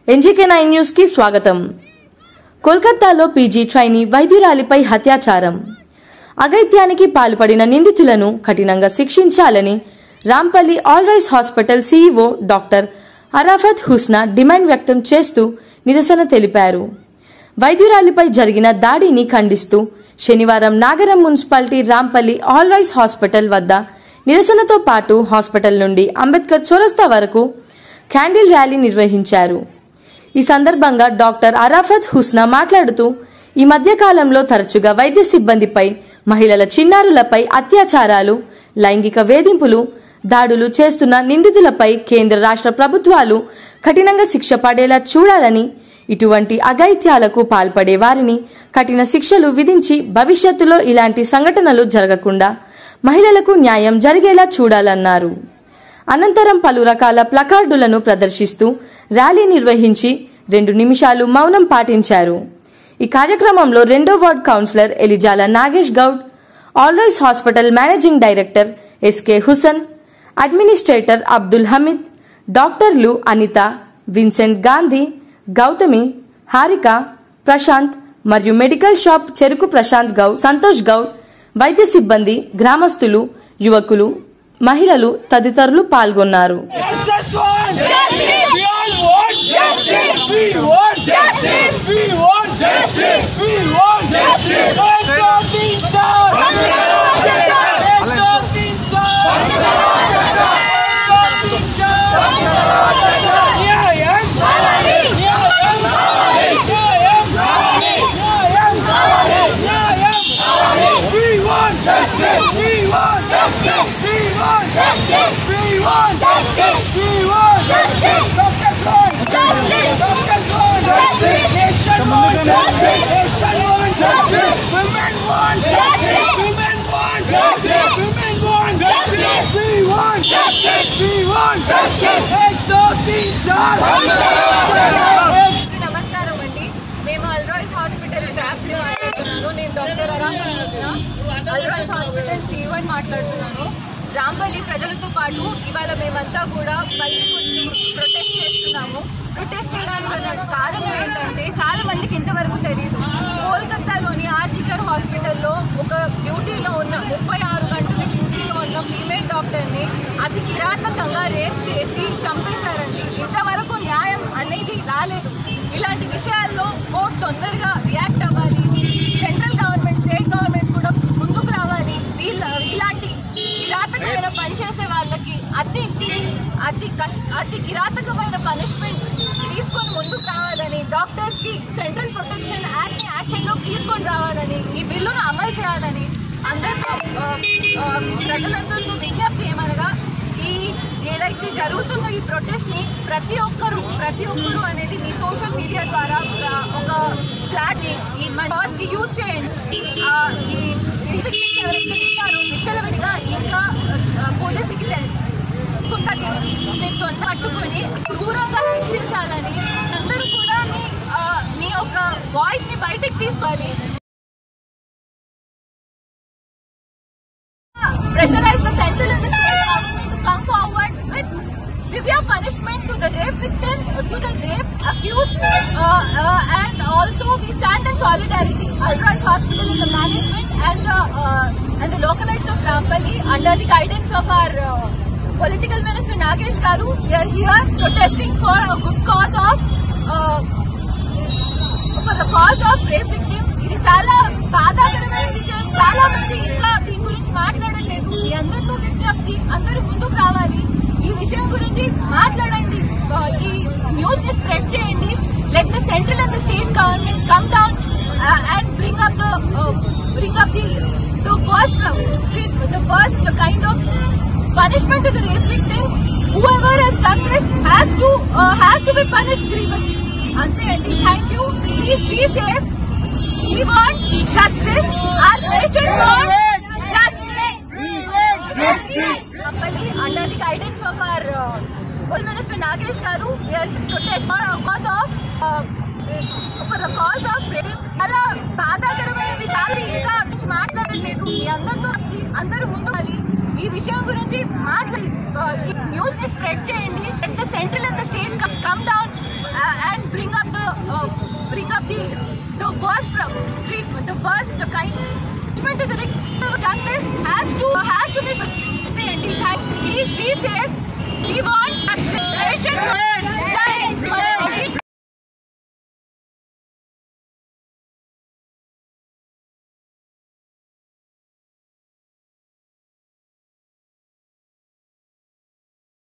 NJK9 news కి స్వాగతం. కోల్కతాలో పీజీ ట్రైనీ వైద్యురాలిపై అత్యాచారం, అఘాయిత్యానికి పాల్పడిన నిందితులను కఠినంగా శిక్షించాలని Rampalli all Rise hospital CEO doctor Arafat Husna demand వ్యక్తం చేస్తూ నిరసన తెలిపారు. వైద్యురాలిపై జరిగిన దాడిని ఖండిస్తూ శనివారం Nagaram municipality Rampalli all Rise hospital వద్ద నిరసనతో పాటు హాస్పిటల్ నుండి అంబేద్కర్ చౌరస్తా వరకు క్యాండిల్ ర్యాలీ నిర్వహించారు. ఈ సందర్భంగా డాక్టర్ అరాఫత్ హుస్నా మాట్లాడుతూ ఈ మధ్య కాలంలో తరచుగా వైద్య సిబ్బందిపై, మహిళల చిన్నారులపై అత్యాచారాలు, లైంగిక వేధింపులు, దాడులు చేస్తున్న నిందితులపై కేంద్ర రాష్ట్ర ప్రభుత్వాలు కఠినంగా శిక్ష పడేలా చూడాలని, ఇటువంటి అఘాయిత్యాలకు పాల్పడే వారిని కఠిన శిక్షలు విధించి భవిష్యత్తులో ఇలాంటి సంఘటనలు జరగకుండా మహిళలకు న్యాయం జరిగేలా చూడాలన్నారు. అనంతరం పలు రకాల ప్లకార్డులను ప్రదర్శిస్తూ ర్యాలీ నిర్వహించి 2 నిమిషాలు మౌనం పాటించారు. ఈ కార్యక్రమంలో 2వ ward councillor Elijala Nagesh Goud, Al Rise hospital managing director SK Husan, administrator Abdul Hameed, డాక్టర్లు అనిత, విన్సెంట్ గాంధీ, గౌతమి, హారిక, ప్రశాంత్ మరియు మెడికల్ షాప్ చెరుకు ప్రశాంత్ గౌడ్, సంతోష్ గౌడ్, వైద్య సిబ్బంది, గ్రామస్తులు, యువకులు, మహిళలు తదితరులు పాల్గొన్నారు. నమస్కారం అండి. మేము ఆల్ రైస్ హాస్పిటల్ స్టాఫ్ ని మాట్లాడుతున్నాను. నేను doctor Arafat Husna, all Rise hospital CEO మాట్లాడుతున్నాను. రాంపల్లి ప్రజలతో పాటు ఇవాళ మేమంతా కూడా బయటకు వచ్చి ప్రొటెస్ట్ చేస్తున్నాము. ప్రొటెస్ట్ చేయడానికి కారణం ఏంటంటే చాలా మందికి ఇంతవరకు తెలియదు. కోల్కతాలోని ఆర్జికర్ హాస్పిటల్లో ఒక డ్యూటీలో ఉన్న 36 గంటల డ్యూటీలో ఉన్న ఫీమేల్ డాక్టర్ని అతి కిరాతకంగా రేప్ చేసి చంపేశారండి. ఇంతవరకు న్యాయం అనేది రాలేదు. ఇలాంటి విషయాల్లో కోర్టు తొందరగా రియాక్ట్ అవ్వాలి. సెంట్రల్ గవర్నమెంట్, స్టేట్ గవర్నమెంట్ కూడా ముందుకు రావాలి. ఇలాంటి కిరాతకమైన పనిచేసే వాళ్ళకి అతి కిరాతకమైన పనిష్మెంట్ తీసుకొని ముందుకు రావాలని, డాక్టర్స్ కి సెంట్రల్ ప్రొటెక్షన్ యాక్ట్ ని యాక్షన్ లో తీసుకొని రావాలని, ఈ బిల్లును అమలు చేయాలని అందరితో ప్రజలందరితో విజ్ఞప్తి ఏమనగా, ఈ ఏదైతే జరుగుతున్న ఈ ప్రొటెస్ట్ ని ప్రతి ఒక్కరు అనేది మీ సోషల్ మీడియా ద్వారా ఒక ఫ్లాట్ ని ఈ కాజ్ కి యూజ్ చేయండి. ఈ ఎవరైతే ఉంటారో విచ్చలవిడిగా ఇంకా పోలీసుకి పట్టుకొని క్రూరంగా శిక్షించాలని, అందరూ కూడా మీ యొక్క వాయిస్ ని బయటకు తీసుకోవాలి. Pressurize the central and the state government to come forward with severe punishment to the rape victim, to the rape accused, and also we stand in solidarity. All Rise Hospital is the management and the localites of Rampalli, under the guidance of our political minister Nagesh Garu, we are here protesting for a good cause of for the cause of rape victim. ఇది చాలా బాధాకరమైన విషయం. చాలా మంది ఇంకా దీని గురించి మాట్లాడట్లేదు. మీ అందరితో విజ్ఞప్తి, అందరూ ముందుకు రావాలి. ఈ విషయం గురించి మాట్లాడండి. ఈ న్యూస్ ని స్ప్రెడ్ చేయండి. Let the central and the state government come down and bring up the worst kind of punishment to the rape victims. Whoever has done this has to be punished grievously. Ante andi. Thank you. Please be safe. We want justice. Our nation wants justice. Rampalli, under the guidance of our Home Minister Nagesh Garu, we are protesting for the cause of rape. చాలా బాధాకరమైన విషయాలు ఇంకా మాట్లాడలేదు. మీ అందరితో అందరూ ముందు ఈ విషయం గురించి మాట్లాడి న్యూస్ ని స్ప్రెడ్ చేయండి. At the central and the state come down and bring up the worst treatment, the worst kind treatment to the victim. Justice has to be. Please be safe. We want